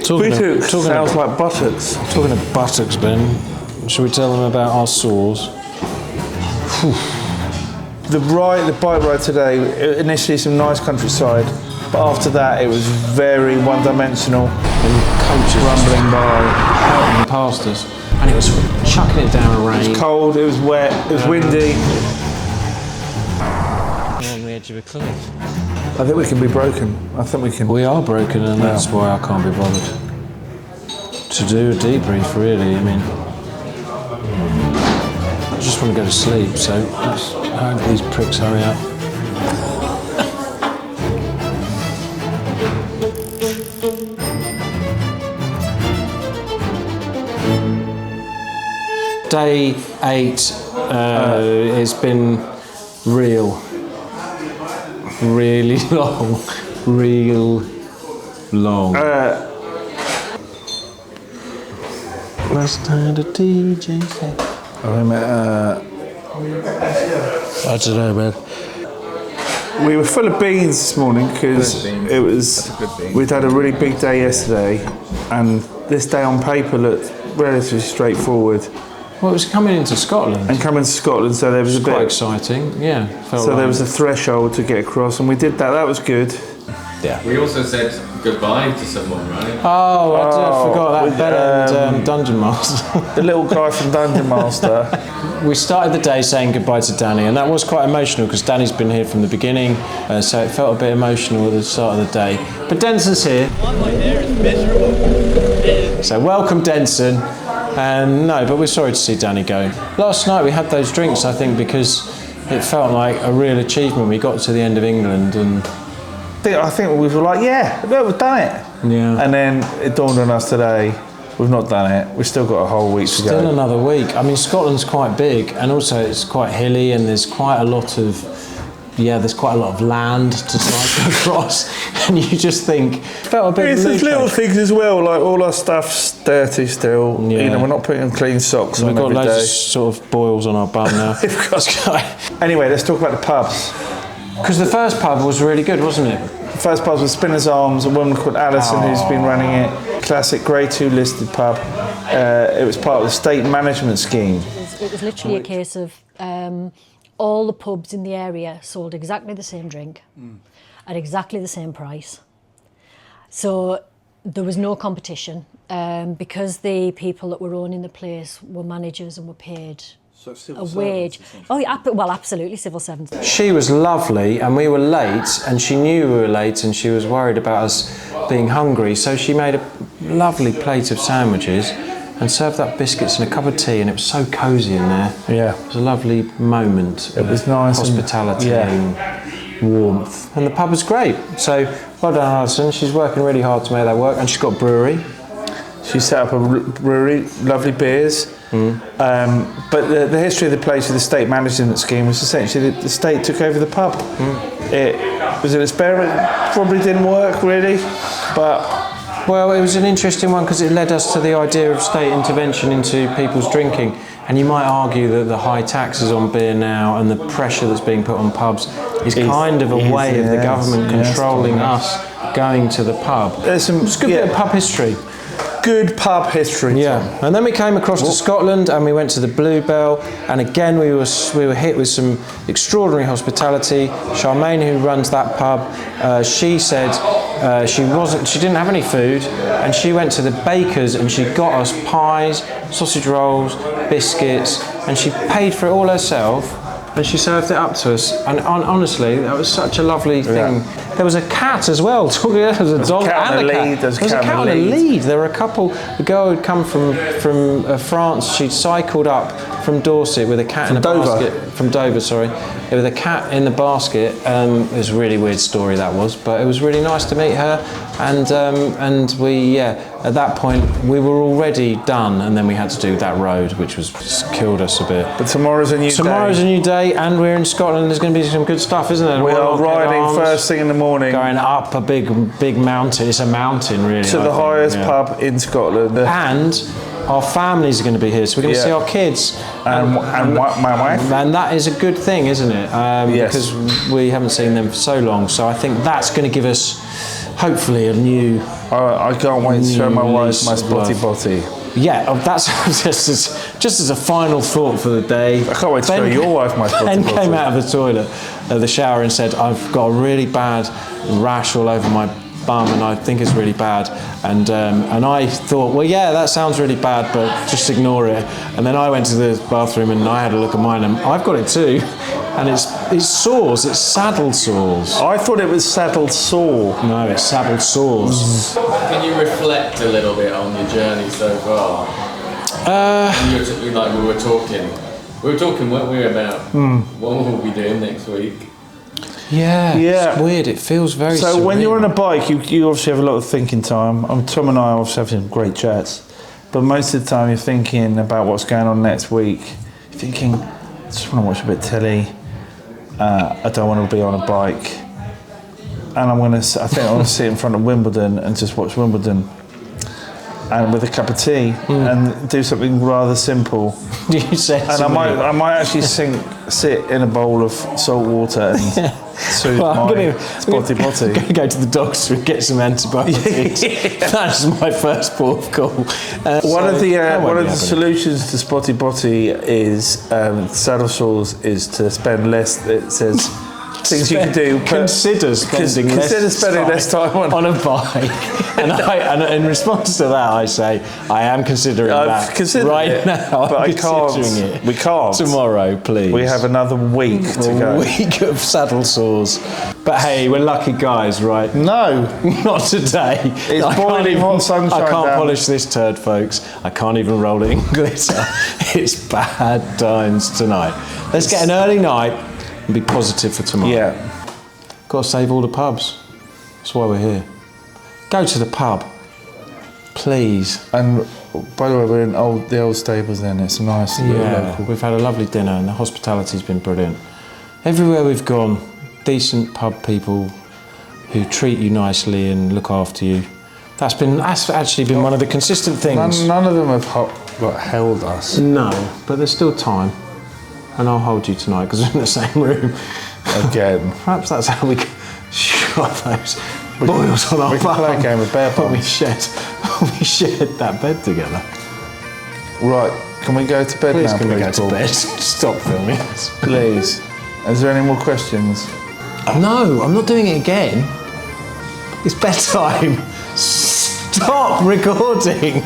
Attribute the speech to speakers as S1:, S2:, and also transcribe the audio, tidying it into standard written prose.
S1: Sounds like buttocks.
S2: Talking of buttocks, Ben, should we tell them about our sores?
S1: The bike ride today, initially some nice countryside, but after that it was very one-dimensional.
S2: And coaches rumbling by, pelting past us, and it was chucking it down rain.
S1: It was cold, it was wet, it was windy.
S2: We're on the edge of a cliff.
S1: I think we can be broken. I think we can.
S2: We are broken, and that's why I can't be bothered to do a debrief, really. I mean, I just want to go to sleep, so let's hope these pricks hurry up. Day 8 has been really long, real long. Last time the DJ said. I don't know, man.
S1: We were full of beans this morning because we'd had a really big day yesterday, and this day on paper looked relatively straightforward.
S2: Well, it was coming into Scotland.
S1: And coming to Scotland, so there was a bit
S2: quite exciting, yeah.
S1: So there was a threshold to get across, and we did that. That was good.
S2: Yeah.
S3: We also said goodbye to someone, right?
S2: Oh, I forgot that. Ben and Dungeon Master.
S1: The little guy from Dungeon Master.
S2: We started the day saying goodbye to Danny, and that was quite emotional because Danny's been here from the beginning, so it felt a bit emotional at the start of the day. But Denson's here. So welcome, Denson. But we're sorry to see Danny go. Last night we had those drinks, I think, because it felt like a real achievement. We got to the end of England and...
S1: I think we were like, yeah, look, we've done it.
S2: Yeah.
S1: And then it dawned on us today, we've not done it. We've still got a whole week to go.
S2: Still another week. I mean, Scotland's quite big, and also it's quite hilly, and there's quite a lot of land to cycle across, and you just think, felt a bit.
S1: It's those little things as well, like all our stuff's dirty still.
S2: Yeah.
S1: You know, we're not putting clean socks on every day.
S2: We've got loads of sort of boils on our bum now.
S1: Anyway, let's talk about the pubs.
S2: Because the first pub was really good, wasn't it?
S1: The first pub was Spinner's Arms, a woman called Alison who's been running it. Classic Grade 2 listed pub. It was part of the state management scheme.
S4: It was literally a case of all the pubs in the area sold exactly the same drink at exactly the same price. So there was no competition because the people that were owning the place were managers and were paid a wage. Oh, yeah, well, absolutely, civil servants.
S2: She was lovely, and we were late, and she knew we were late, and she was worried about us being hungry, so she made a lovely plate of sandwiches and served up biscuits and a cup of tea, and it was so cosy in there.
S1: Yeah.
S2: It was a lovely moment.
S1: It was nice.
S2: Hospitality and warmth. And the pub was great. So, well done, Alison. She's working really hard to make that work, and she's got a brewery.
S1: She set up a brewery, lovely beers. But the history of the place with the state management scheme was essentially the state took over the pub. It was an experiment, probably didn't work really, but...
S2: Well, it was an interesting one because it led us to the idea of state intervention into people's drinking. And you might argue that the high taxes on beer now and the pressure that's being put on pubs is kind of a way of the government controlling us going to the pub.
S1: There's some
S2: good bit of pub history.
S1: Good pub history.
S2: Yeah, and then we came across to Scotland and we went to the Bluebell, and again we were hit with some extraordinary hospitality. Charmaine, who runs that pub, she said she didn't have any food, and she went to the baker's and she got us pies, sausage rolls, biscuits, and she paid for it all herself. And she served it up to us, and honestly, that was such a lovely thing. Yeah. There was a cat as well. There was a dog and a cat. There was a cat and a lead. There were a couple. The girl had come from France. She'd cycled up from Dorset with a cat in a basket. From Dover, sorry. With a cat in the basket. It was a really weird story, that was, but it was really nice to meet her. And we, at that point, we were already done, and then we had to do that road, which just killed us a bit.
S1: But tomorrow's a new day.
S2: Tomorrow's a new day, and we're in Scotland. There's going to be some good stuff, isn't there?
S1: We are riding first thing in the morning.
S2: Going up a big mountain. It's a mountain, really.
S1: To the highest pub in Scotland.
S2: And Our families are going to be here, so we're going to
S1: Yeah.
S2: see our kids.
S1: And my wife.
S2: And that is a good thing, isn't it?
S1: Yes.
S2: Because we haven't seen them for so long. So I think that's going to give us, hopefully, a new...
S1: I can't wait to show my wife my
S2: Lease of
S1: spotty
S2: love.
S1: botty.
S2: Yeah, that's just as a final thought for the day.
S1: I can't wait to show your wife my spotty
S2: Ben
S1: botty.
S2: came out of the toilet, the shower, and said, "I've got a really bad rash all over my bum, and I think it's really bad." And I thought, well, yeah, that sounds really bad, but just ignore it. And then I went to the bathroom and I had a look at mine, and I've got it too. And it's sores. It's saddle sores.
S1: I thought it was saddle sore.
S2: No, it's saddle sores.
S3: Can you reflect a little bit on your journey so far? Like we were talking, weren't we, about what we'll be doing next week?
S2: Yeah,
S1: Yeah.
S2: it's weird. It feels very.
S1: So when you're on
S2: surreal.
S1: a bike, you obviously have a lot of thinking time. Tom and I obviously have some great chats, but most of the time you're thinking about what's going on next week. You're thinking, I just want to watch a bit of telly. I don't want to be on a bike, and I think I want to sit in front of Wimbledon and just watch Wimbledon, and with a cup of tea and do something rather simple.
S2: You said
S1: And
S2: to me,
S1: I might actually sit in a bowl of salt water and soothe
S2: Well,
S1: my spotty
S2: I'm
S1: potty.
S2: going to go to the doctor and get some antibiotics. That's my first port of call.
S1: One of the
S2: happening.
S1: solutions to spotty potty is saddle sores is to spend less. It says things you can do.
S2: Consider spending
S1: less time
S2: on a bike. and in response to that, I say, I am considering
S1: I've
S2: that
S1: considered
S2: right
S1: it,
S2: now.
S1: but
S2: I'm
S1: I can't.
S2: considering it.
S1: We can't.
S2: Tomorrow, please.
S1: We have another week to
S2: a
S1: go.
S2: week of saddle sores. But hey, we're lucky guys, right?
S1: No,
S2: Not today.
S1: It's
S2: I can't
S1: boiling hot sunshine
S2: I can't
S1: down.
S2: polish this turd, folks. I can't even roll it in glitter. It's bad times tonight. Let's get an early night and be positive for tomorrow.
S1: yeah.
S2: Got to save all the pubs. That's why we're here. Go to the pub, please.
S1: And by the way, we're in the old stables. Then it's nice. little local.
S2: We've had a lovely dinner and the hospitality's been brilliant. Everywhere we've gone, decent pub people who treat you nicely and look after you. That's actually been one of the consistent things.
S1: None of them have held us.
S2: No, but there's still time. And I'll hold you tonight because we're in the same room.
S1: Again.
S2: Perhaps that's how we shot those boils on our
S1: we can play a game of bear
S2: when we
S1: pong.
S2: shared that bed together.
S1: Right, can we go to bed
S2: Please
S1: now,
S2: can we go to
S1: Paul?
S2: bed? Stop filming us.
S1: Please. Is there any more questions?
S2: No, I'm not doing it again. It's bedtime. Stop recording.